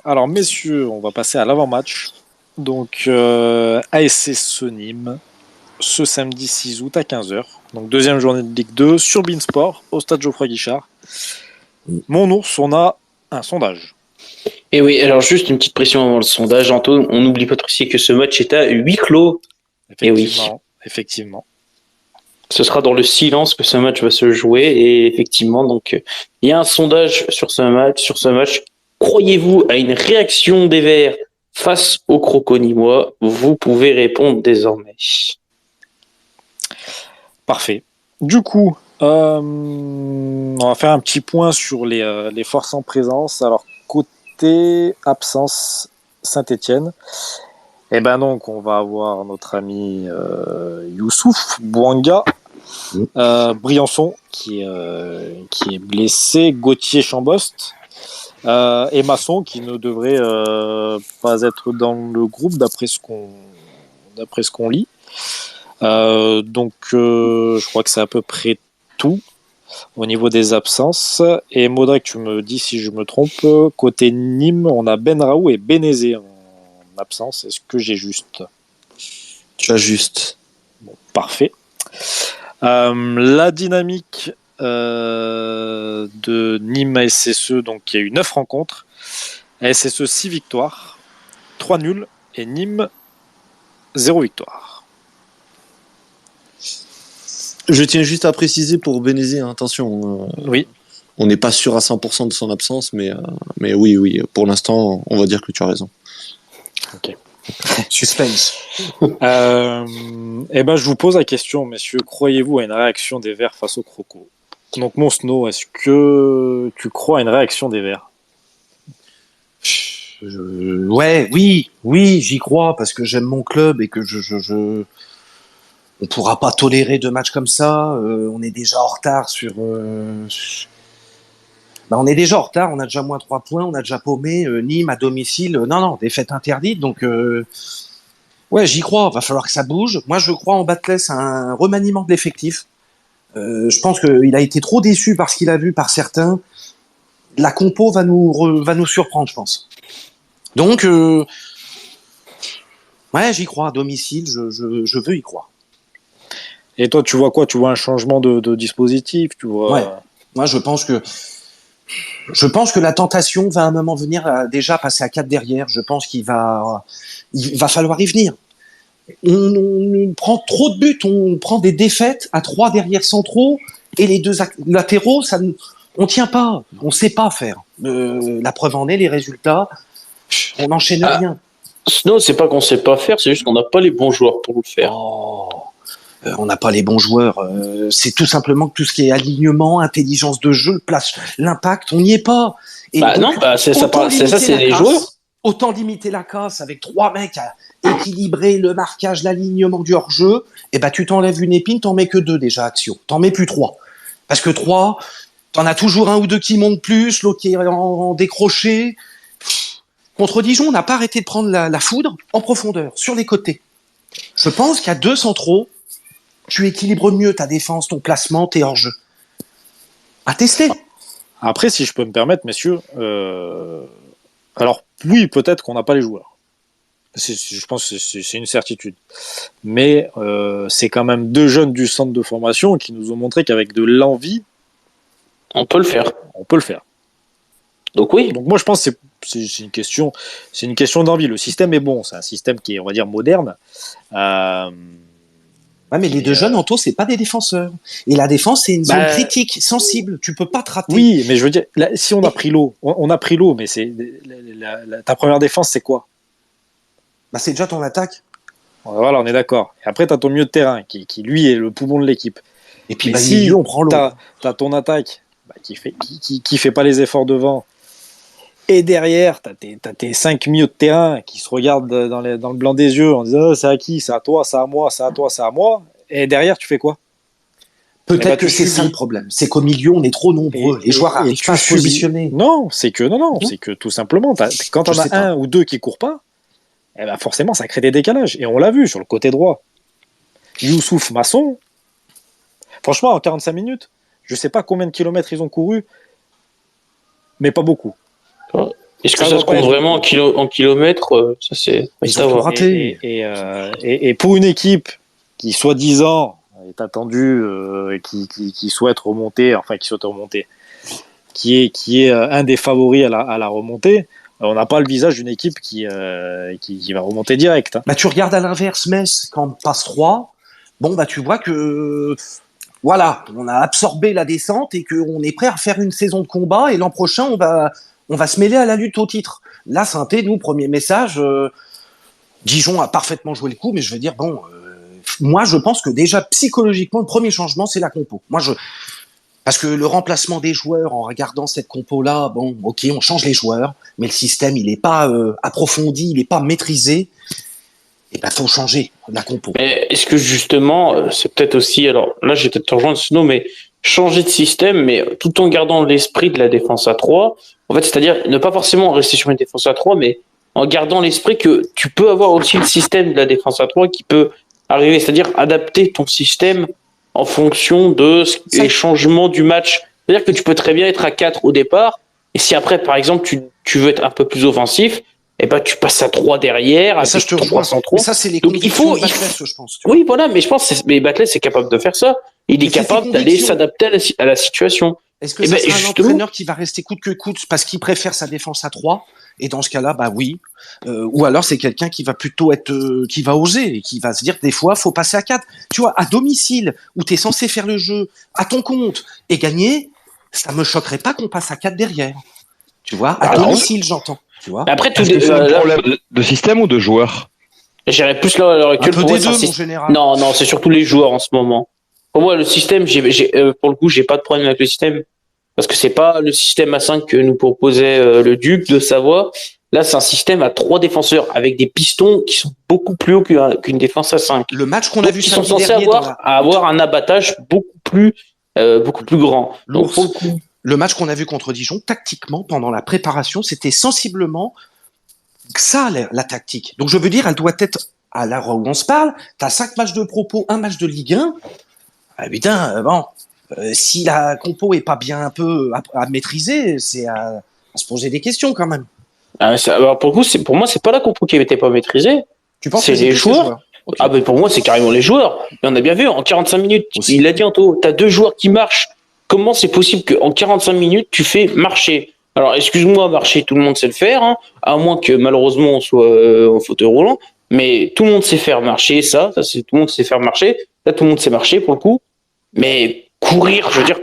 Alors, messieurs, on va passer à l'avant-match. Donc, ASC Nîmes, ce samedi 6 août à 15h. Donc, deuxième journée de Ligue 2 sur Beansport, au stade Geoffroy Guichard. Mon ours, on a un sondage. Et oui, alors juste une petite pression avant le sondage, Anto. On n'oublie pas de préciser que ce match est à huis clos. Et oui, Effectivement. ce sera dans le silence que ce match va se jouer. Et effectivement, donc, il y a un sondage sur ce match. Sur ce match, croyez-vous à une réaction des Verts face aux Crocos-Nîmois? Vous pouvez répondre désormais. Parfait. Du coup, on va faire un petit point sur les forces en présence. Alors, côté absence, Saint-Étienne. Et ben donc, on va avoir notre ami Youssouf Bouanga, Briançon qui est blessé, Gauthier Chambost et Masson qui ne devrait pas être dans le groupe d'après ce qu'on lit. Donc, je crois que c'est à peu près tout au niveau des absences. Et Maudrec, tu me dis si je me trompe. Côté Nîmes, on a Ben Raoult et Bénézé en absence. Est-ce que j'ai juste? Tu as juste. Bon, parfait. La dynamique de Nîmes à SSE, donc il y a eu 9 rencontres. À SSE, 6 victoires, 3 nuls et Nîmes, 0 victoire. Je tiens juste à préciser pour Bénézé, attention. Oui. On n'est pas sûr à 100% de son absence, mais oui, pour l'instant, on va dire que tu as raison. Ok. Suspense. Je vous pose la question, messieurs. Croyez-vous à une réaction des Verts face aux Crocos? Donc, mon Snow, est-ce que tu crois à une réaction des Verts? Oui, j'y crois parce que j'aime mon club et que on pourra pas tolérer deux matchs comme ça. On est déjà en retard on est déjà en retard. On a déjà moins 3 points. On a déjà paumé Nîmes à domicile. Non, défaite interdite. Donc, ouais, j'y crois. Va falloir que ça bouge. Moi, je crois en Batles un remaniement de l'effectif. Je pense qu'il a été trop déçu par ce qu'il a vu par certains. La compo va nous surprendre, je pense. Donc, ouais, j'y crois. À domicile, je veux y croire. Et toi, tu vois quoi? Tu vois un changement de dispositif? Tu vois... Ouais. Moi, je pense que la tentation va à un moment venir déjà passer à 4 derrière. Je pense qu'il va falloir y venir. On prend trop de buts, on prend des défaites à 3 derrière centraux et les 2 latéraux, on tient pas, on sait pas faire. La preuve en est, les résultats, on n'enchaîne rien. Non, c'est pas qu'on sait pas faire, c'est juste qu'on n'a pas les bons joueurs pour le faire. On n'a pas les bons joueurs. C'est tout simplement que tout ce qui est alignement, intelligence de jeu, place, l'impact, on n'y est pas. Et donc, c'est les joueurs. Autant limiter la casse avec 3 mecs à équilibrer le marquage, l'alignement du hors-jeu. Et tu t'enlèves une épine, t'en mets que 2 déjà, Action. T'en mets plus 3. Parce que 3, t'en as toujours un ou deux qui montent plus, l'autre qui est en décroché. Contre Dijon, on n'a pas arrêté de prendre la foudre en profondeur, sur les côtés. Je pense qu'à 2 centraux, tu équilibres mieux ta défense, ton placement, tes hors-jeu. À tester. Après, si je peux me permettre, messieurs, alors oui, peut-être qu'on n'a pas les joueurs. Je pense que c'est une certitude. Mais c'est quand même 2 jeunes du centre de formation qui nous ont montré qu'avec de l'envie, on peut le faire. Donc oui. Donc moi je pense que c'est une question d'envie. Le système est bon, c'est un système qui est, on va dire, moderne. Ouais, mais les 2 jeunes, Anto, c'est pas des défenseurs. Et la défense, c'est une zone critique, sensible. Tu peux pas te rater. Oui, mais je veux dire, là, si on a pris l'eau, mais c'est ta première défense, c'est quoi? C'est déjà ton attaque. Voilà, on est d'accord. Et après, tu as ton milieu de terrain qui lui est le poumon de l'équipe. Et puis si on prend l'eau. T'as ton attaque qui fait pas les efforts devant. Et derrière, t'as tes 5 milieux de terrain qui se regardent dans le blanc des yeux en disant c'est à qui? C'est à toi, c'est à moi, c'est à toi, c'est à moi. Et derrière, tu fais quoi? Peut-être que c'est ça le problème. C'est qu'au milieu, on est trop nombreux. Les joueurs n'arrivent pas à se positionner. Non, c'est que tout simplement, quand t'en as un ou 2 qui courent pas, forcément, ça crée des décalages. Et on l'a vu sur le côté droit. Youssouf, Masson, franchement, en 45 minutes, je sais pas combien de kilomètres ils ont couru, mais pas beaucoup. Est-ce que Ça ça va se pas compte être- vraiment en kilomètres? Ça, c'est. Ils à ont tout voir. raté. Et pour une équipe qui, soi-disant, est attendue, qui souhaite remonter, qui est un des favoris à la remontée, on n'a pas le visage d'une équipe qui va remonter direct. Hein. Bah, tu regardes à l'inverse Metz, quand on passe 3, bon, bah, tu vois que, voilà, on a absorbé la descente et qu'on est prêt à faire une saison de combat et l'an prochain, on va se mêler à la lutte au titre. Là, Saint-Étienne, nous, premier message, Dijon a parfaitement joué le coup, mais je veux dire, bon, moi, je pense que déjà, psychologiquement, le premier changement, c'est la compo. Parce que le remplacement des joueurs en regardant cette compo-là, bon, ok, on change les joueurs, mais le système, il n'est pas approfondi, il n'est pas maîtrisé. Et ben, faut changer la compo. Mais est-ce que justement, c'est peut-être aussi, alors là, je vais peut-être te rejoindre, Snow, mais changer de système, mais tout en gardant l'esprit de la défense à 3. En fait, c'est-à-dire ne pas forcément rester sur une défense à 3, mais en gardant l'esprit que tu peux avoir aussi le système de la défense à 3 qui peut arriver, c'est-à-dire adapter ton système en fonction de les changements du match. C'est-à-dire que tu peux très bien être à 4 au départ, et si après, par exemple, tu veux être un peu plus offensif, eh ben, tu passes à 3 derrière, Mais ça, avec je te rejoins. 3 centraux. Mais ça, c'est les Donc, convictions de Batles, je pense. Oui, voilà, mais je pense que Batles est capable de faire ça. Il est Mais c'est capable tes d'aller convictions. s'adapter à la situation. Est-ce que Eh ça ben, sera un justement- entraîneur qui va rester coûte que coûte parce qu'il préfère sa défense à 3? Et dans ce cas-là, bah oui. Ou alors c'est quelqu'un qui va plutôt être, qui va oser et qui va se dire des fois, faut passer à 4. Tu vois, à domicile, où tu es censé faire le jeu à ton compte et gagner, ça me choquerait pas qu'on passe à 4 derrière. Tu vois, à Alors, domicile, j'entends. Tu vois. Après, tout Est-ce que c'est un là, problème de système ou de joueur? j'irais plus là à l'heure Un actuelle. peu Pour moi, des c'est un deux, mon système- général. Non, non, c'est surtout les joueurs en ce moment. Pour moi, le système, pour le coup, j'ai pas de problème avec le système. Parce que c'est pas le système à 5 que nous proposait le Duc de Savoie. Là, c'est un système à 3 défenseurs avec des pistons qui sont beaucoup plus hauts qu'une défense à 5. Le match qu'on a Donc, vu ils sont samedi censés dernier avoir un abattage beaucoup plus grand. Donc, pour le coup, le match qu'on a vu contre Dijon, tactiquement, pendant la préparation, c'était sensiblement ça, la tactique. Donc, je veux dire, elle doit être, à l'heure où on se parle, t'as 5 matchs de propos, un match de Ligue 1. Ah, putain, bon, si la compo est pas bien un peu à maîtriser, c'est à se poser des questions quand même. alors pour le coup, pour moi, c'est pas la compo qui n'était pas maîtrisée. Tu penses C'est que les plus joueurs. Ok. Ah ben pour moi, c'est carrément les joueurs. Et on a bien vu, en 45 minutes, Aussi. il a dit Anto, tu as 2 joueurs qui marchent. Comment c'est possible qu'en 45 minutes, tu fais marcher? Alors, excuse-moi, marcher, tout le monde sait le faire, hein, à moins que malheureusement on soit en fauteuil roulant, mais tout le monde sait faire marcher, c'est tout le monde sait faire marcher. Là, tout le monde sait marcher pour le coup. Mais courir, je veux dire,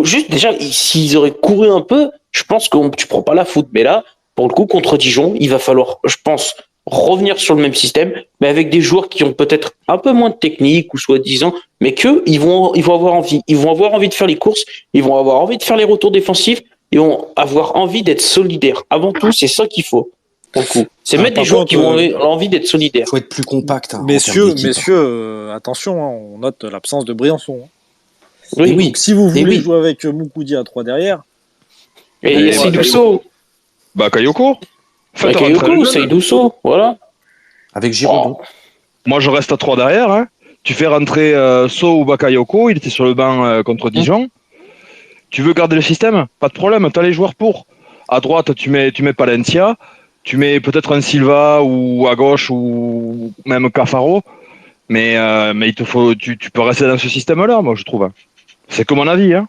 juste déjà, s'ils auraient couru un peu, je pense que tu prends pas la faute. Mais là, pour le coup, contre Dijon, il va falloir, je pense, revenir sur le même système, mais avec des joueurs qui ont peut-être un peu moins de technique ou soi-disant, mais ils vont avoir envie. Ils vont avoir envie de faire les courses, ils vont avoir envie de faire les retours défensifs, ils vont avoir envie d'être solidaires. Avant tout, c'est ça qu'il faut. Pour le coup, c'est mettre des joueurs qui vont avoir envie d'être solidaires. Il faut être plus compact. Hein, Messieurs, attention, hein, on note l'absence de Briançon. Hein. Oui. Donc, si vous voulez jouer avec Moukoudi à 3 derrière. Et Seydousso. Bakayoko. Seydousso, voilà. Avec Giraudot. Moi, je reste à 3 derrière. Hein. Tu fais rentrer So ou Bakayoko. Il était sur le banc contre Dijon. Tu veux garder le système? Pas de problème. Tu as les joueurs pour. À droite, tu mets Palencia. Tu mets peut-être un Silva ou à gauche ou même Cafaro. Mais il te faut, tu peux rester dans ce système-là, moi, je trouve. C'est que mon avis. Hein.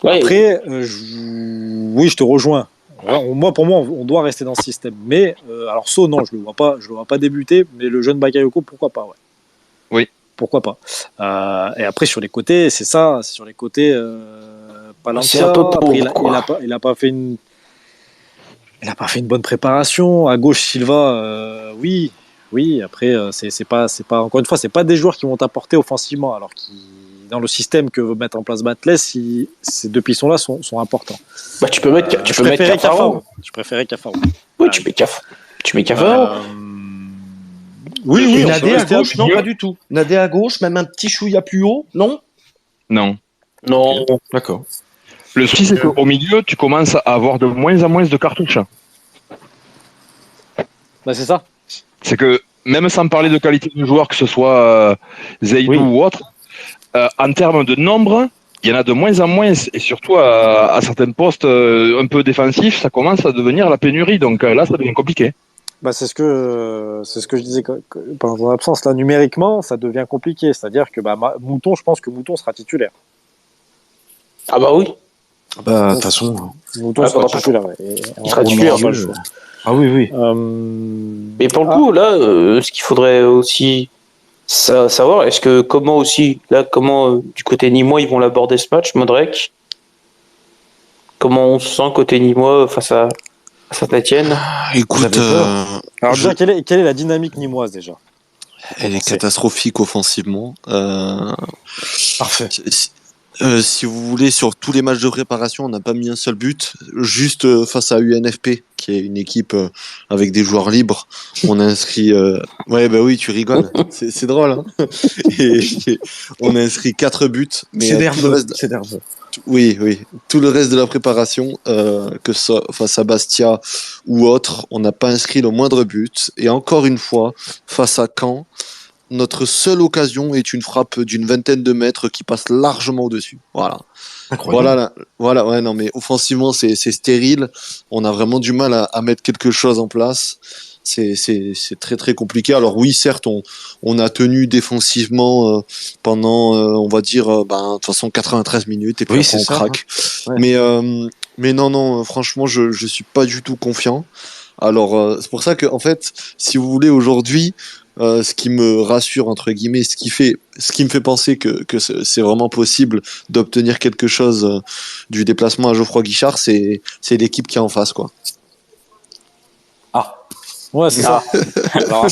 Ouais. Après, oui, je te rejoins. Pour moi, on doit rester dans ce système. Mais alors So, non, je le vois pas débuter. Mais le jeune Bakayoko, pourquoi pas, ouais. Oui. Pourquoi pas. Et après sur les côtés, c'est ça. C'est sur les côtés. Palencia. C'est un peu pauvre, après, il a pas fait une. Il n'a pas fait une bonne préparation. À gauche, Silva, oui. Après, c'est pas encore une fois, c'est pas des joueurs qui vont t'apporter offensivement. Alors que dans le système que veut mettre en place Batles, ces 2 pistons-là sont importants. Bah, tu peux mettre Cafaro. Je préférais Cafaro. Oui, tu mets Cafaro. Oui, Nadé à gauche, non, pas du tout. Nadé à gauche, même un petit chouïa plus haut, non? Non. Non. D'accord. Le souci, c'est qu'au milieu, tu commences à avoir de moins en moins de cartouches. Bah, c'est ça. C'est que, même sans parler de qualité de joueur, que ce soit Zaidou ou autre, en termes de nombre, il y en a de moins en moins, et surtout à certains postes un peu défensifs, ça commence à devenir la pénurie. Donc là, ça devient compliqué. Bah, c'est ce que je disais pendant ton absence. Là, numériquement, ça devient compliqué. C'est-à-dire que Mouton, je pense que Mouton sera titulaire. Ah bah oui. Bah, de toute façon. Mouton Ah, sera bah, titulaire. il sera titulaire, pas le choix. Ah oui, oui. Mais pour le coup, là, ce qu'il faudrait aussi savoir, est-ce que comment du côté nîmois ils vont l'aborder ce match, Modric? Comment on se sent côté nîmois face à Saint-Etienne? Écoute, J'avais peur. Alors déjà, quelle est la dynamique nîmoise déjà? elle est catastrophique offensivement. Parfait. Si vous voulez, sur tous les matchs de préparation, on n'a pas mis un seul but. Juste face à UNFP, qui est une équipe avec des joueurs libres, on a inscrit. Ouais, bah oui, tu rigoles. C'est drôle. Hein. Et on a inscrit 4 buts. Mais C'est tout le nerveux. reste, C'est nerveux. oui, oui. Tout le reste de la préparation, que ce soit face à Bastia ou autre, on n'a pas inscrit le moindre but. Et encore une fois, face à Caen, notre seule occasion est une frappe d'une vingtaine de mètres qui passe largement au-dessus. Voilà. Incroyable. Voilà, ouais, non, mais offensivement, c'est stérile. On a vraiment du mal à mettre quelque chose en place. C'est très, très compliqué. Alors oui, certes, on a tenu défensivement pendant, on va dire, de toute façon, 93 minutes et puis Oui, après, c'est on ça, craque. hein. Ouais. Mais non, franchement, je suis pas du tout confiant. Alors, c'est pour ça que, en fait, si vous voulez, aujourd'hui, ce qui me rassure, entre guillemets, ce qui me fait penser que c'est vraiment possible d'obtenir quelque chose du déplacement à Geoffroy Guichard, c'est l'équipe qui est en face, quoi. Ah. Ouais, c'est ça. Alors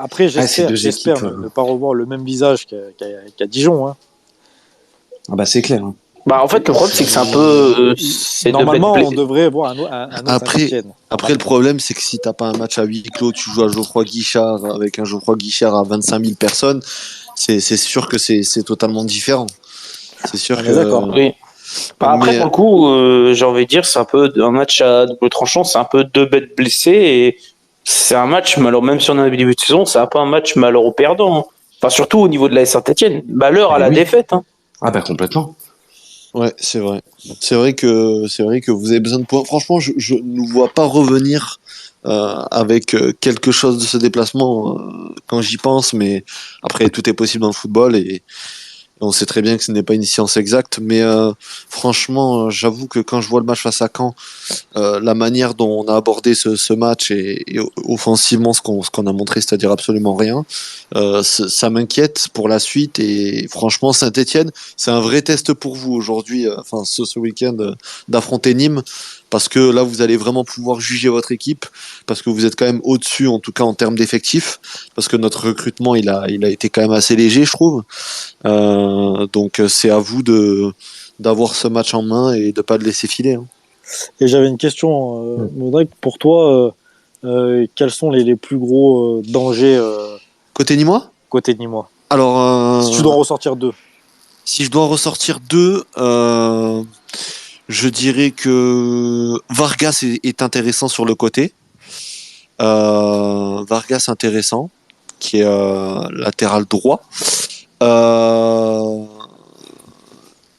après c'est j'espère deux équipes, ne pas revoir le même visage qu'à Dijon. Hein. Ah bah c'est clair. Hein. Bah en fait le problème c'est que c'est un peu c'est de Normalement, mettre on devrait voir un autre Après, Saint-Etienne. après, le problème, c'est que si t'as pas un match à huis clos, tu joues à Geoffroy Guichard avec un Geoffroy Guichard à 25 000 personnes, c'est sûr que c'est totalement différent. C'est sûr On est que. d'accord. oui. Bah, après Mais- pour le coup j'ai envie de dire c'est un peu un match à double tranchant, c'est un peu deux bêtes blessées et c'est un match malheur même si on a un début de saison c'est un peu un match malheureux perdant. Hein. Enfin surtout au niveau de la Saint-Etienne, malheur à Eh la oui. défaite. Hein. Ah bah complètement. Ouais, c'est vrai. C'est vrai que vous avez besoin de points. Franchement, je ne vous vois pas revenir avec quelque chose de ce déplacement quand j'y pense, mais après tout est possible dans le football et on sait très bien que ce n'est pas une science exacte. Mais franchement, j'avoue que quand je vois le match face à Caen, la manière dont on a abordé ce match et offensivement ce qu'on a montré, c'est-à-dire absolument rien, ça m'inquiète pour la suite. Et franchement, Saint-Etienne, c'est un vrai test pour vous aujourd'hui, enfin ce week-end, d'affronter Nîmes, parce que là, vous allez vraiment pouvoir juger votre équipe, parce que vous êtes quand même au-dessus, en tout cas en termes d'effectifs, parce que notre recrutement, il a été quand même assez léger, je trouve. Donc c'est à vous d'avoir ce match en main et de pas le laisser filer. Hein. Et j'avais une question, Modric, pour toi, quels sont les plus gros dangers Côté Nîmois? côté Nîmois? Alors, Si tu dois en ressortir deux. si je dois ressortir deux, je dirais que Vargas est intéressant sur le côté. Vargas intéressant, qui est latéral droit.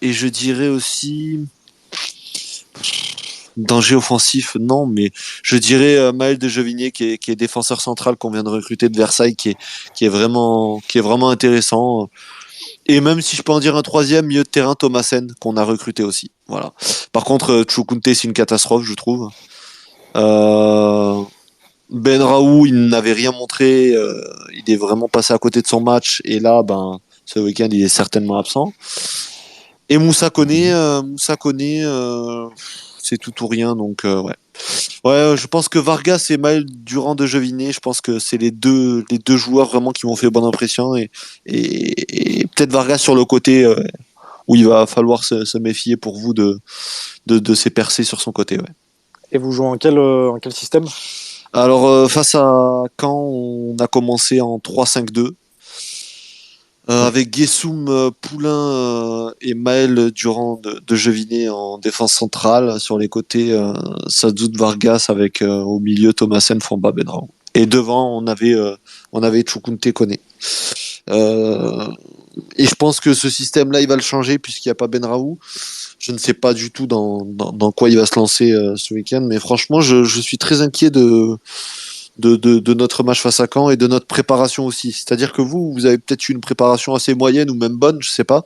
Et je dirais aussi danger offensif, non, mais je dirais Maël de Jovinier qui est défenseur central qu'on vient de recruter de Versailles, qui est vraiment intéressant. Et même si je peux en dire un troisième, milieu de terrain, Thomasen, qu'on a recruté aussi. Voilà. Par contre, Choukounte, c'est une catastrophe, je trouve. Ben Raoult, il n'avait rien montré. Il est vraiment passé à côté de son match. Et là, ce week-end, il est certainement absent. Et Moussa Koné, c'est tout ou rien. Donc, ouais. Ouais, je pense que Vargas et Maël Durand de Jovinier, je pense que c'est les deux joueurs vraiment qui m'ont fait bonne impression. Et peut-être Vargas sur le côté où il va falloir se méfier pour vous de ses percées sur son côté. Ouais. Et vous jouez en quel système? Alors, face à Caen, on a commencé en 3-5-2. Avec Guessoum, Poulain et Maël Durand de Jevinier en défense centrale. Sur les côtés, Sadoud Vargas avec au milieu Thomasen, Fomba, Benrao. Et devant, on avait Chukwunte Koné. Et je pense que ce système-là, il va le changer puisqu'il n'y a pas Benraou. Je ne sais pas du tout dans quoi il va se lancer ce week-end, mais franchement, je suis très inquiet de notre match face à Caen et de notre préparation aussi. C'est-à-dire que vous avez peut-être eu une préparation assez moyenne ou même bonne, je sais pas.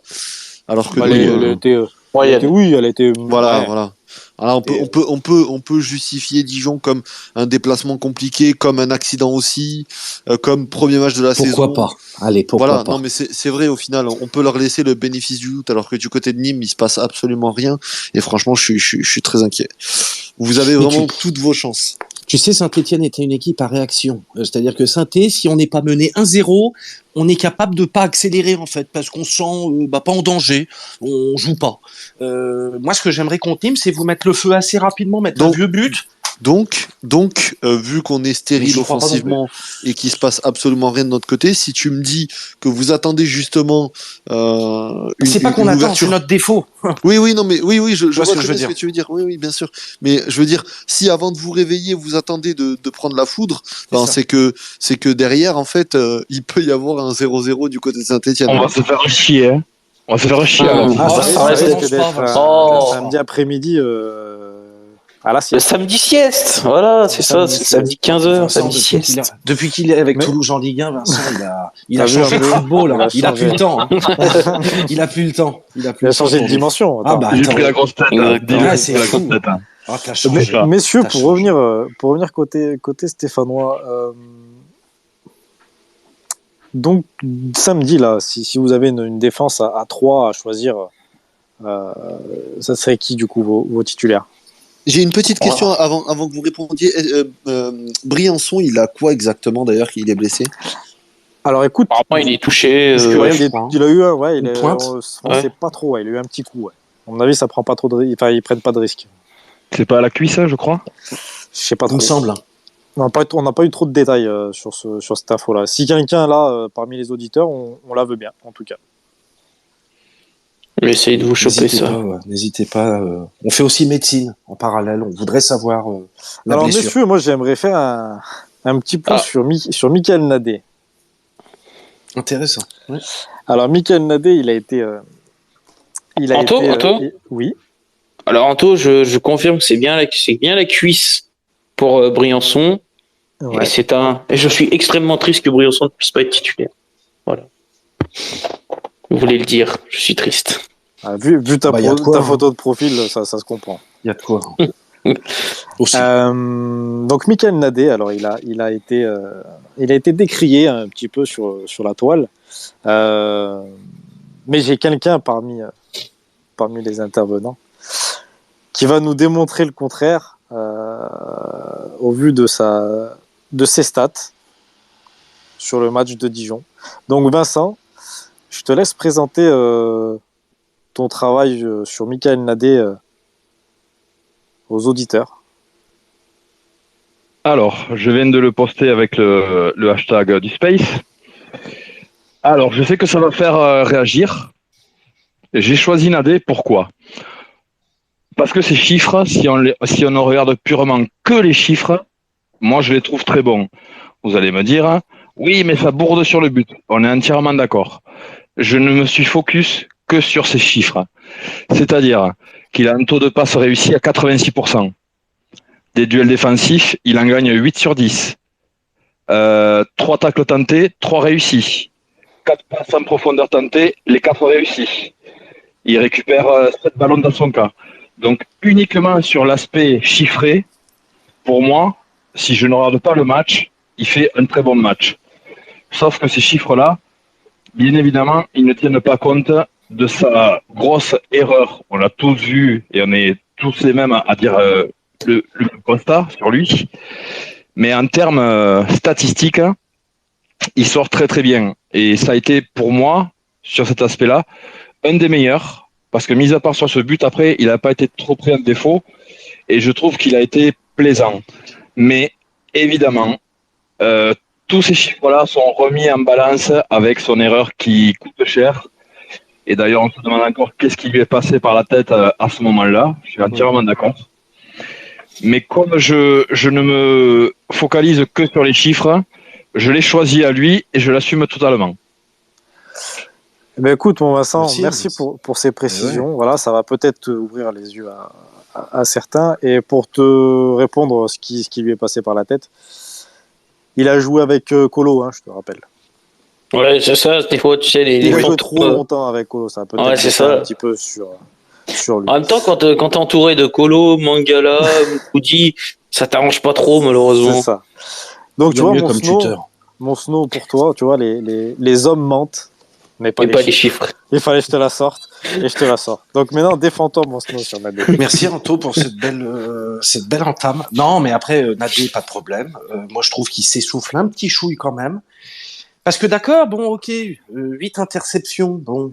Alors que oui, elle a été. voilà, Ouais. voilà. Alors on peut justifier Dijon comme un déplacement compliqué, comme un accident aussi, comme premier match de la saison. Pourquoi pas? Allez, pourquoi Voilà, pas? non mais c'est vrai au final, on peut leur laisser le bénéfice du doute alors que du côté de Nîmes, il se passe absolument rien et franchement, je suis très inquiet. Vous avez vraiment toutes vos chances. Tu sais, Saint-Etienne était une équipe à réaction. C'est-à-dire que Saint-Etienne, si on n'est pas mené 1-0, on est capable de pas accélérer en fait, parce qu'on se sent pas en danger, on joue pas. Moi, ce que j'aimerais contre Nîmes, c'est vous mettre le feu assez rapidement, mettre un vieux but. Donc, vu qu'on est stérile offensivement et qu'il se passe absolument rien de notre côté, si tu me dis que vous attendez justement c'est pas qu'on attend, c'est notre défaut. Oui, non, mais oui, je vois ce très bien ce que tu veux dire. Oui, bien sûr. Mais je veux dire, si avant de vous réveiller, vous attendez de prendre la foudre, c'est que derrière, en fait, il peut y avoir un 0-0 du côté de Saint-Etienne. On va se faire chier, hein. On va se faire chier. Ça risque d'être samedi après-midi. Ah là, Le samedi sieste, voilà, c'est ça, c'est samedi 15h, samedi sieste. Depuis qu'il est avec Toulouse en Ligue 1, Vincent, il a changé de football, hein. Il a plus le temps. Hein. Il a plus le temps. Il a changé de dimension. J'ai pris la grosse tête. C'est la grosse tête. Messieurs, pour revenir côté stéphanois, donc samedi là, si vous avez une défense à 3 à choisir, ça serait qui du coup vos titulaires? J'ai une petite question avant que vous répondiez. Briançon, il a quoi exactement d'ailleurs qu'il est blessé? Alors écoute, apparemment il est touché. Il a eu un, on sait pas trop. Il a eu un petit coup. Ouais. À mon avis, ça prend pas trop de, enfin ils prennent pas de risques. C'est pas à la cuisse, je crois. Je sais pas trop. Il me semble. On n'a pas eu trop de détails sur cette info-là. Si quelqu'un là parmi les auditeurs, on la veut bien, en tout cas. Essayez de vous choper ça. N'hésitez pas. On fait aussi médecine en parallèle. On voudrait savoir la Alors, blessure. messieurs, moi j'aimerais faire un petit point sur Michael Nadé. Intéressant. Ouais. Alors, Michael Nadé, il a été. Anto oui. Alors, Anto, je confirme que c'est bien la cuisse pour Briançon. Ouais. Et je suis extrêmement triste que Briançon ne puisse pas être titulaire. Voilà. Vous voulez le dire, je suis triste. Ah, vu ta photo de profil, ça se comprend. Il y a de quoi. Aussi. Donc Michael Nadé, alors il a été décrié un petit peu sur la toile, mais j'ai quelqu'un parmi les intervenants qui va nous démontrer le contraire au vu de ses stats sur le match de Dijon. Donc Vincent, je te laisse présenter ton travail sur Michael Nadé aux auditeurs. Alors, je viens de le poster avec le hashtag du Space. Alors, je sais que ça va faire réagir. J'ai choisi Nadé, pourquoi? Parce que ces chiffres, si on ne regarde purement que les chiffres, moi je les trouve très bons. Vous allez me dire, oui, mais ça bourde sur le but. On est entièrement d'accord. Je ne me suis focus que sur ces chiffres. C'est-à-dire qu'il a un taux de passe réussi à 86%. Des duels défensifs, il en gagne 8 sur 10. 3 tacles tentés, 3 réussis. 4 passes en profondeur tentées, les 4 réussis. Il récupère 7 ballons dans son cas. Donc uniquement sur l'aspect chiffré, pour moi, si je ne regarde pas le match, il fait un très bon match. Sauf que ces chiffres-là, bien évidemment, ils ne tiennent pas compte de sa grosse erreur. On l'a tous vu et on est tous les mêmes à dire le constat sur lui. Mais en termes statistiques, il sort très très bien. Et ça a été pour moi, sur cet aspect-là, un des meilleurs. Parce que mis à part sur ce but, après, il n'a pas été trop pris en défaut. Et je trouve qu'il a été plaisant. Mais évidemment, tous ces chiffres-là sont remis en balance avec son erreur qui coûte cher. Et d'ailleurs, on se demande encore qu'est-ce qui lui est passé par la tête à ce moment-là. Je suis entièrement d'accord. Mais comme je ne me focalise que sur les chiffres. Je l'ai choisi à lui et je l'assume totalement. Eh ben, écoute, mon Vincent, Merci. merci pour ces précisions. Voilà, ça va peut-être ouvrir les yeux à certains. Et pour te répondre ce qui lui est passé par la tête, il a joué avec Colo, je te rappelle. Ouais, c'est ça, des fois, tu sais, les Il a joué fantômes, trop longtemps avec Colo, ça a peut-être Ouais, c'est joué ça. un petit peu sur lui. En même temps, quand t'es entouré de Colo, Mangala, Mukudi, ça t'arrange pas trop, malheureusement. C'est ça. Donc, Il tu y a vois, mieux comme tuteur. mon Snow pour toi, tu vois, les hommes mentent, mais pas Et les pas chiffres. les chiffres. Il fallait que je te la sorte, et je te la sors. Donc maintenant, défends-toi, mon Snow, sur Nadé. Merci Anto pour cette belle entame. Non, mais après, Nadé, pas de problème. Moi, je trouve qu'il s'essouffle un petit chouille quand même. Parce que d'accord, bon, ok, 8 interceptions, bon,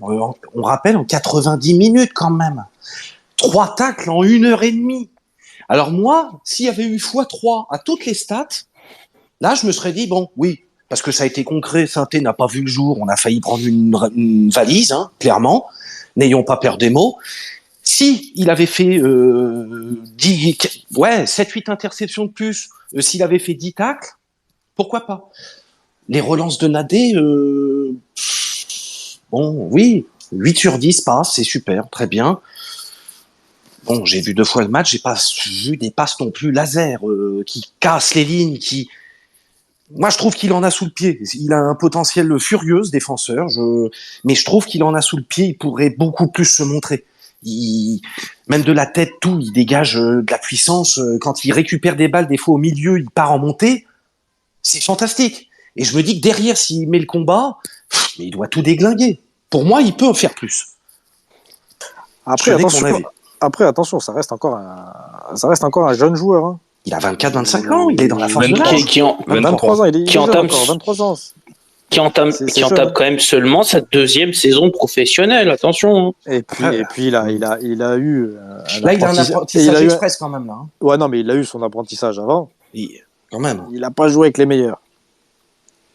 on rappelle en 90 minutes quand même. 3 tacles en 1 heure et demie. Alors moi, s'il y avait eu x3 à toutes les stats, là, je me serais dit, bon, oui, parce que ça a été concret, Sainté n'a pas vu le jour, on a failli prendre une valise, clairement, n'ayons pas peur des mots. Si il avait fait 7-8 interceptions de plus, s'il avait fait 10 tacles, pourquoi pas? Les relances de Nadé, bon, oui, 8 sur 10 passe, c'est super, très bien. Bon, j'ai vu 2 fois le match, j'ai pas vu des passes non plus laser qui cassent les lignes, Moi, je trouve qu'il en a sous le pied. Il a un potentiel furieux, ce défenseur. Mais je trouve qu'il en a sous le pied. Il pourrait beaucoup plus se montrer. Même de la tête, tout, il dégage de la puissance. Quand il récupère des balles, des fois au milieu, il part en montée. C'est fantastique. Et je me dis que derrière, s'il met le combat, mais il doit tout déglinguer. Pour moi, il peut en faire plus. Après, attention, ça reste encore un jeune joueur. Il a 24-25 ans, il est dans la force de l'âge. Qui 23 ans, il est qui jeune entame- encore, 23 ans. qui entame quand même seulement sa 2e saison professionnelle, attention. Et puis il a eu Là, il a un apprentissage express quand même, là. Ouais, non, mais il a eu son apprentissage avant. Quand même. Il n'a pas joué avec les meilleurs.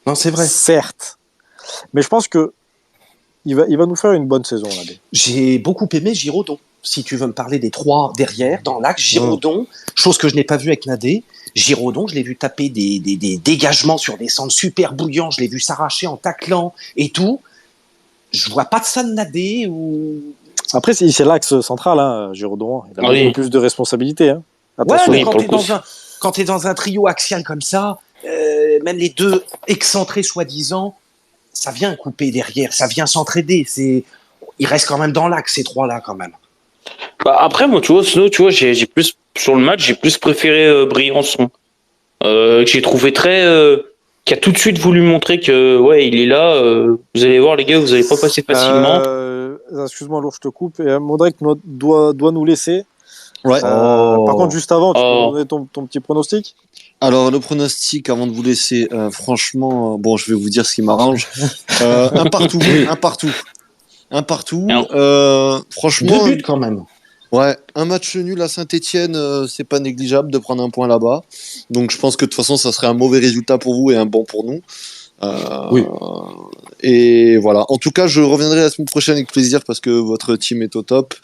Non, c'est vrai. Certes. Mais je pense que il va nous faire une bonne saison, là. J'ai beaucoup aimé Giraudon. Si tu veux me parler des 3 derrière, dans l'axe, Giraudon, chose que je n'ai pas vue avec Nadé. Giraudon, je l'ai vu taper des dégagements sur des centres super bouillants, je l'ai vu s'arracher en taclant et tout. Je vois pas de ça de Nadé ou... Après, c'est l'axe central, Giraudon. Il a beaucoup plus de responsabilités. Attention. Ouais, mais quand t'es dans un trio axial comme ça, même les deux excentrés soi-disant, ça vient couper derrière, ça vient s'entraider. Il reste quand même dans l'axe, ces 3-là, quand même. Bah après, moi, tu vois, Snow, j'ai plus, sur le match, j'ai plus préféré Briançon. Que j'ai trouvé qui a tout de suite voulu montrer que, ouais, il est là, vous allez voir, les gars, vous allez pas passer facilement. Excuse-moi, Lourd, je te coupe. Modric doit nous laisser. Ouais. Par contre, juste avant, tu peux donner ton petit pronostic? Alors, le pronostic, avant de vous laisser, franchement, bon, je vais vous dire ce qui m'arrange. Un partout. Franchement. 2 buts quand même. Ouais, un match nul à Saint-Etienne, c'est pas négligeable de prendre un point là-bas. Donc, je pense que de toute façon, ça serait un mauvais résultat pour vous et un bon pour nous. Oui. Et voilà. En tout cas, je reviendrai la semaine prochaine avec plaisir parce que votre team est au top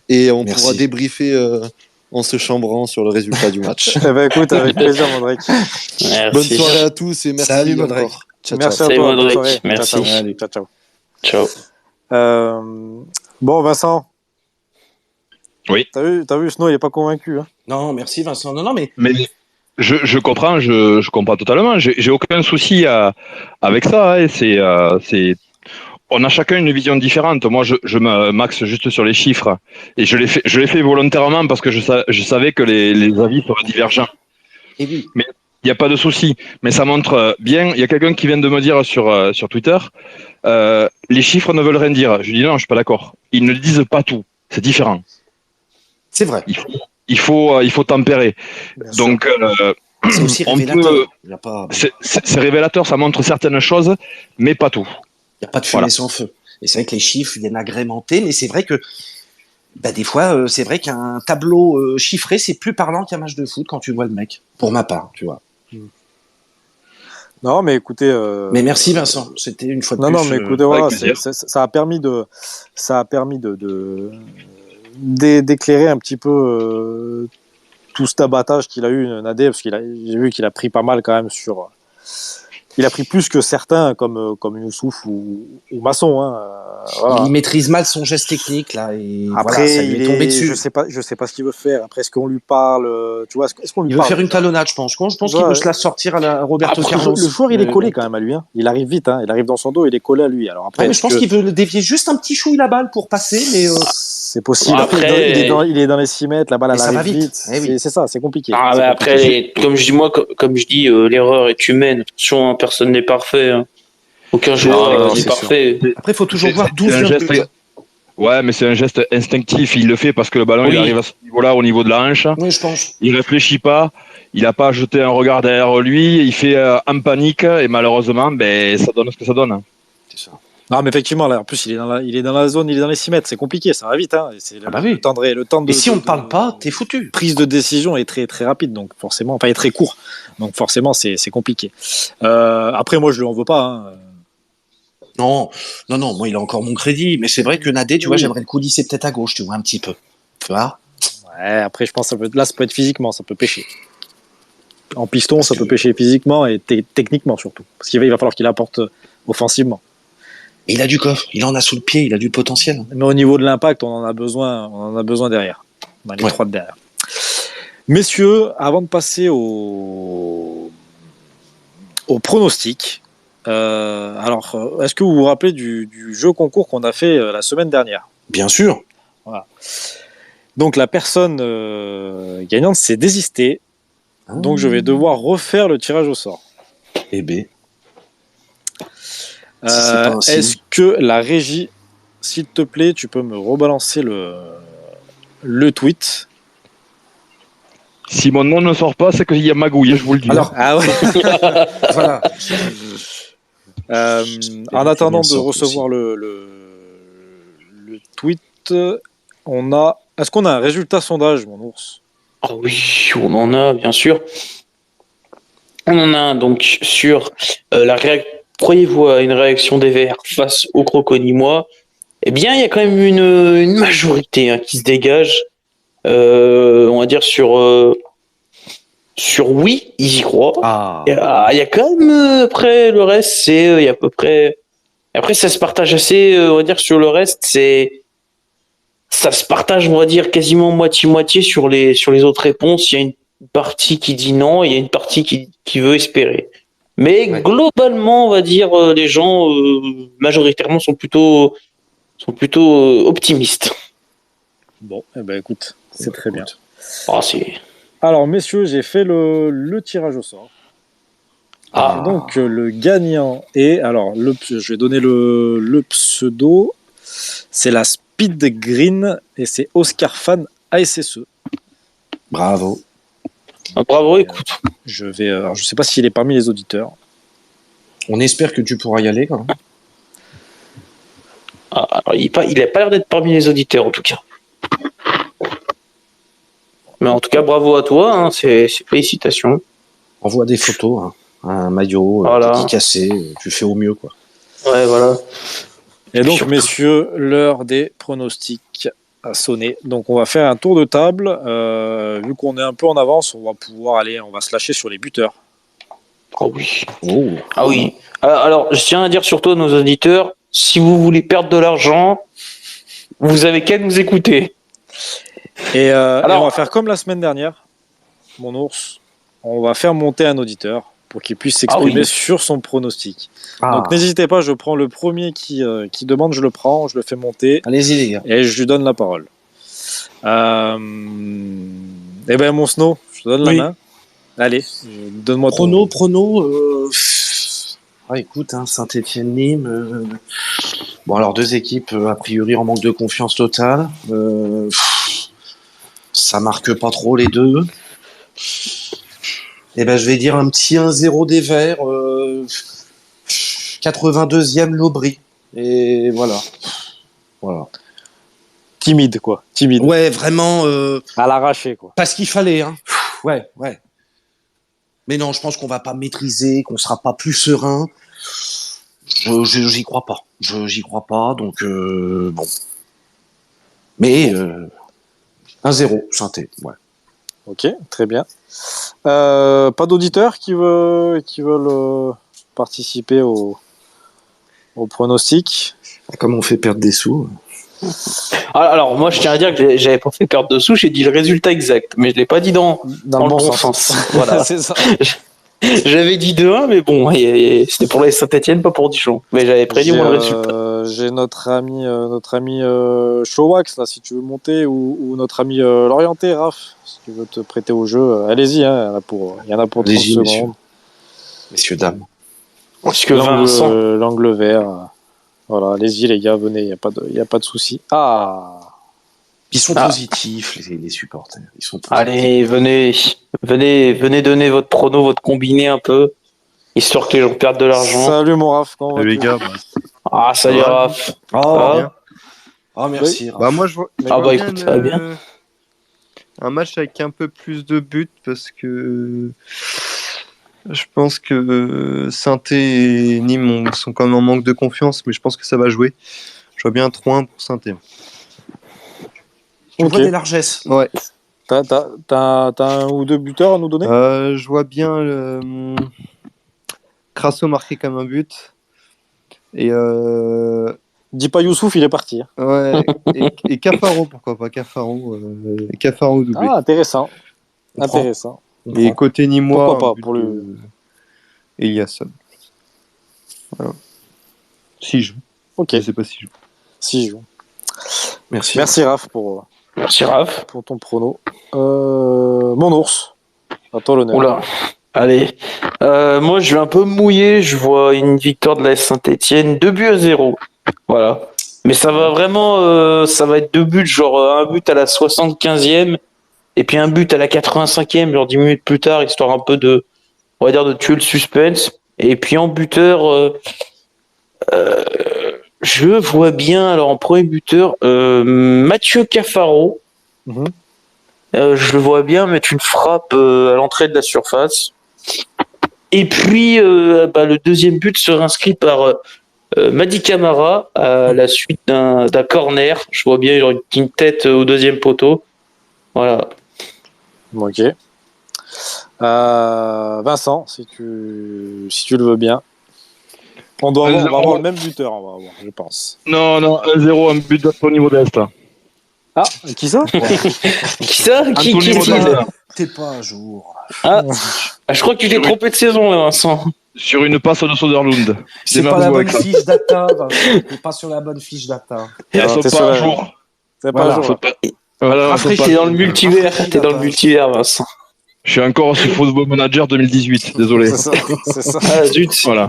et on pourra débriefer en se chambrant sur le résultat du match. Eh ben, écoute, avec plaisir, Modric. Bonne soirée à tous et merci. Salut, Modric. Ciao, merci ciao. à toi. Modric. Bonne soirée. Merci. Ciao. Bon, Vincent. Oui. T'as vu, Snow, il est pas convaincu. Non, merci Vincent. Non, mais je comprends, je comprends totalement. J'ai aucun souci avec ça. On a chacun une vision différente. Moi, je m'axe juste sur les chiffres et je l'ai fait volontairement parce que je savais que les avis seraient divergents. Et oui. Mais il n'y a pas de souci. Mais ça montre bien. Il y a quelqu'un qui vient de me dire sur Twitter, les chiffres ne veulent rien dire. Je lui dis non, je suis pas d'accord. Ils ne disent pas tout. C'est différent. C'est vrai. Il faut tempérer. Bien Donc, c'est aussi révélateur. C'est révélateur, ça montre certaines choses, mais pas tout. Il n'y a pas de fumée sans feu. Et c'est vrai que les chiffres viennent agrémenter, mais c'est vrai que des fois, c'est vrai qu'un tableau chiffré, c'est plus parlant qu'un match de foot quand tu vois le mec. Pour ma part, tu vois. Non, mais écoutez. Mais merci Vincent, c'était une fois de plus. Non, mais écoutez, voilà, ça a permis d'éclairer un petit peu tout cet abattage qu'il a eu, Nadé, parce j'ai vu qu'il a pris pas mal quand même sur. Il a pris plus que certains comme Youssouf ou Masson. Hein. Voilà. Il maîtrise mal son geste technique là et Après, voilà, ça lui est tombé dessus. Je sais pas ce qu'il veut faire. Après, est-ce qu'on lui parle, tu vois, est-ce qu'on lui Il veut parle faire une talonnade, je pense. Je pense qu'il Ouais. veut se la sortir à la Roberto Après, Carlos. le joueur, il est Mais collé bon. quand même à lui. Hein. Il arrive vite. Hein. Il arrive dans son dos, il est collé à lui. Alors après, Ouais, mais je pense qu'il veut le dévier juste un petit chouille la balle pour passer, mais c'est possible. Après, il est dans les 6 mètres. La balle, elle ça va arrive vite. vite. Eh oui. C'est ça, c'est compliqué. Ah, C'est bah compliqué. après, comme je dis, l'erreur est humaine. Attention, hein, personne n'est parfait. Hein. Aucun joueur non, n'est c'est parfait. Après, il faut toujours voir d'où C'est un vient le geste. but. Ouais, mais c'est un geste instinctif. Il le fait parce que le ballon Oui. il arrive à ce niveau-là, au niveau de la hanche. Oui, je pense. Il réfléchit pas. Il n'a pas jeté un regard derrière lui. Il fait en panique et malheureusement, ben ça donne ce que ça donne. C'est ça. Non, mais effectivement, là, en plus, il est dans la zone, il est dans les 6 mètres. C'est compliqué, ça va vite. Hein. C'est Ah bah oui. le temps de. Et si on ne parle pas, t'es foutu. Prise de décision est très très rapide, donc forcément, enfin, est très court, donc forcément, c'est compliqué. Après, moi, je lui en veux pas. Hein. Non, moi, il a encore mon crédit. Mais c'est vrai que Nadé, tu vois, Oui. j'aimerais le coulisser peut-être à gauche, tu vois, un petit peu. Tu vois. Ouais, après, je pense que ça peut être physiquement, ça peut pêcher. En piston, Parce ça que- peut pêcher physiquement et techniquement surtout. Parce qu'il va falloir qu'il apporte offensivement. Et il a du coffre, il en a sous le pied, il a du potentiel. Mais au niveau de l'impact, on en a besoin derrière. On a les Ouais. 3 de derrière. Messieurs, avant de passer au pronostic, est-ce que vous vous rappelez du jeu concours qu'on a fait la semaine dernière? Bien sûr. Donc la personne gagnante s'est désistée, donc je vais devoir refaire le tirage au sort. Eh ben. Si c'est pas un signe. Est-ce que la régie, s'il te plaît, tu peux me rebalancer le tweet? Si mon nom ne sort pas, c'est qu'il y a magouille, je vous le dis. Alors, Ah ouais. voilà. En attendant de sort recevoir le tweet, est-ce qu'on a un résultat sondage, mon ours? Ah oui, on en a, bien sûr. On en a un donc sur croyez-vous à une réaction des Verts face aux Crocodimois? Eh bien, il y a quand même une majorité hein, qui se dégage. On va dire sur oui, ils y croient. Ah. Il y a quand même après le reste, c'est il y a à peu près. Après, ça se partage assez. On va dire sur le reste, ça se partage, on va dire quasiment moitié-moitié sur les autres réponses. Il y a une partie qui dit non, il y a une partie qui veut espérer. Mais Ouais. globalement, on va dire les gens majoritairement sont plutôt optimistes. Bon, eh ben écoute, c'est très bien. Ah, c'est Alors, messieurs, j'ai fait le tirage au sort. ah, Donc, le gagnant est. Alors, je vais donner le pseudo. C'est la Speed Green et c'est Oscar Fan ASSE. Bravo. bravo, écoute. Alors, je sais pas s'il est parmi les auditeurs. On espère que tu pourras y aller quand même. Ah, alors, il a pas l'air d'être parmi les auditeurs en tout cas. Mais en tout cas, bravo à toi, hein, c'est félicitations. Envoie des photos, hein. Un maillot, Voilà. dédicacé, tu fais au mieux, quoi. Ouais, voilà. Et donc, Surtout. messieurs, l'heure des pronostics a sonné. Donc, on va faire un tour de table. Vu qu'on est un peu en avance, on va se lâcher sur les buteurs. Oh oui. Oh. Ah oui. Alors, je tiens à dire surtout à nos auditeurs, si vous voulez perdre de l'argent, vous avez qu'à nous écouter. Et Alors- on va faire comme la semaine dernière, mon ours. On va faire monter un auditeur pour qu'il puisse s'exprimer oui. sur son pronostic. Ah. Donc, n'hésitez pas, je prends le premier qui demande, je le prends, je le fais monter. Allez-y, les gars. Et je lui donne la parole. Eh ben, mon Snow, je te donne Oui. la main. Allez, donne-moi ton... Prono. Ah, écoute, hein, Saint-Étienne-Nîmes. Bon, alors, deux équipes, a priori, en manque de confiance totale. Ça marque pas trop les deux. Eh ben, je vais dire un petit 1-0 des Verts. 82e l'Aubry. Et voilà. Voilà. Timide, quoi. Timide. Ouais, vraiment. À l'arraché, quoi. Parce qu'il fallait, hein. Ouais. Mais non, je pense qu'on va pas maîtriser, qu'on sera pas plus serein. J'y crois pas. J'y crois pas, donc bon. Mais 1-0, Saint-Étienne, ouais. Ok, très bien. Pas d'auditeurs qui veulent participer au pronostic. Comme on fait perdre des sous. Alors, moi, je tiens à dire que j'avais pas fait perdre dessous, j'ai dit le résultat exact, mais je l'ai pas dit dans Dans le le bon bon sens. sens. Voilà. C'est ça. J'avais dit 2-1, mais bon, c'était pour les Saint-Etienne, pas pour Dijon. Mais j'avais prédit J'ai moi le résultat. j'ai notre ami Showax, là, si tu veux monter, ou notre ami Lorienté, Raph, si tu veux te prêter au jeu. Allez-y, hein, il y en a pour 30 Allez-y, messieurs. secondes. Messieurs, dames. Parce que Vincent. L'angle vert. Voilà, allez-y, les gars, venez, il n'y a pas de souci. Ah! Ils sont positifs, les supporters. Ils sont positifs. Allez, venez donner votre prono, votre combiné un peu, histoire que les gens perdent de l'argent. Salut mon Raph, comment Les vas-tu? gars, Ah, salut Ouais. Raph. Oh, Ah. merci. Raph. Bah moi je vois Ah bah bien écoute, ça va bien. un match avec un peu plus de buts parce que je pense que Saint-Étienne et Nîmes sont quand même en manque de confiance, mais je pense que ça va jouer. Je vois bien 3-1 pour Saint-Étienne. Tu Ok. vois des largesses. Ouais. T'as un ou deux buteurs à nous donner? Je vois bien Crasso marquer comme un but. Et Dis pas Youssouf, il est parti. Hein. ouais, et Cafaro, pourquoi pas Cafaro, doublé. Ah, intéressant. On prend. Intéressant. Et côté Nîmois, Pourquoi pas, un but pour le- de Eliasson. Voilà. S'il joue. Ok, Je sais pas s'il joue. si je joue. Merci. Merci Raph pour Merci Raph. ton prono. Mon ours, à toi l'honneur. Oula. Allez. Moi, je vais un peu mouiller. Je vois une victoire de la Saint-Etienne, 2-0. Voilà. Mais ça va vraiment, ça va être 2 buts, genre un but à la 75e et puis un but à la 85e, genre 10 minutes plus tard, histoire un peu on va dire, de tuer le suspense. Et puis en buteur, je vois bien, alors en premier buteur, Mathieu Cafaro. Mhm. Je le vois bien mettre une frappe à l'entrée de la surface. Et puis, le deuxième but sera inscrit par Madi Camara à la suite d'un corner. Je vois bien genre, une tête au deuxième poteau. Voilà. Ok. Vincent, si tu le veux bien. On va avoir le même buteur, on va avoir, je pense. Non, 1-0, un but d'Anthony Modeste. Ah, qui ça? Qui ça? Qui Anthony est-il? Modeste. T'es pas à jour. Je crois que tu t'es trompé de saison, là, Vincent. Sur une passe de Soderlund. C'est pas la Démerdez-vous bonne avec ça. fiche data. T'es pas sur la bonne fiche data. Elles Alors, sont t'es pas sur à la- jour. C'est pas Voilà. un jour. Faut pas- Voilà, elles sont pas- T'es dans le multivers. Rafraîchis T'es la dans le page. multivers, Vincent. Je suis encore sur Football Manager 2018, désolé. C'est ça. C'est ça. Ah, zut. Voilà.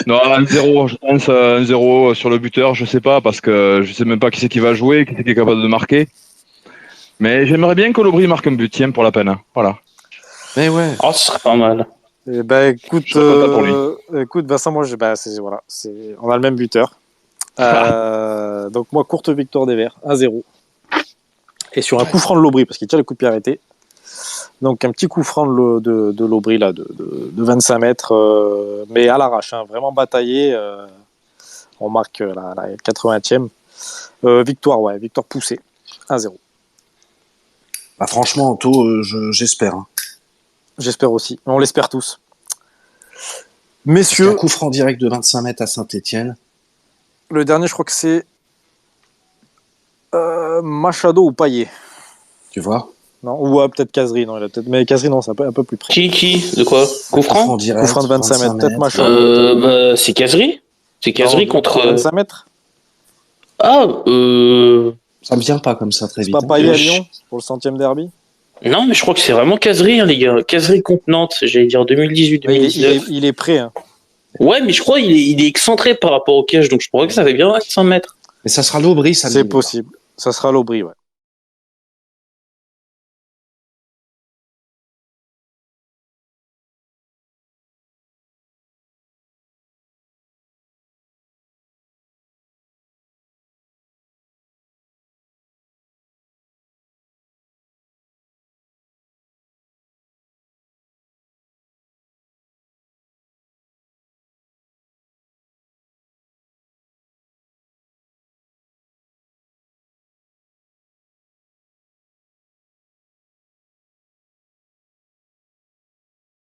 Non, 1-0, je pense 1-0 sur le buteur, je sais pas, parce que je sais même pas qui c'est qui va jouer, qui c'est qui est capable de marquer. Mais j'aimerais bien que l'Aubry marque un but, tiens, pour la peine. Voilà. Mais ouais. Oh, ce serait pas mal. Eh ben, écoute, Je suis content pour lui. écoute, Vincent, moi, on a le même buteur. Donc moi, courte victoire des Verts, 1-0. Et sur un coup franc de l'Aubry, parce qu'il tire le coup de pied arrêté. Donc un petit coup franc de l'Aubry là, de 25 mètres, mais à l'arrache, hein, vraiment bataillé. On marque la 80e. Victoire poussée, 1-0. Bah, franchement, Anto, j'espère. Hein. J'espère aussi. On l'espère tous. Parce Messieurs, qu'un coup franc direct de 25 mètres à Saint-Etienne. le dernier, je crois que c'est Machado ou Payet. Tu vois. Non, ou peut-être Casery, non, mais Casery, non, c'est un peu plus près. Qui? De quoi? Coup franc? direct. Coup franc de 25 mètres, peut-être Machado. C'est Casery. C'est Casery Non, contre. 25 mètres. Ah, Ça me vient pas comme ça très C'est vite. pas hein. Payet à Lyon pour le 100e derby. non, mais je crois que c'est vraiment Casery, hein, les gars. Casery contre Nantes, j'allais dire 2018-2019. Il est prêt. Hein. Ouais, mais je crois qu'il est excentré par rapport au cage, donc je crois que ça fait bien 100 mètres. Mais ça sera l'Aubry, ça. C'est possible. Ça sera l'Aubry, ouais.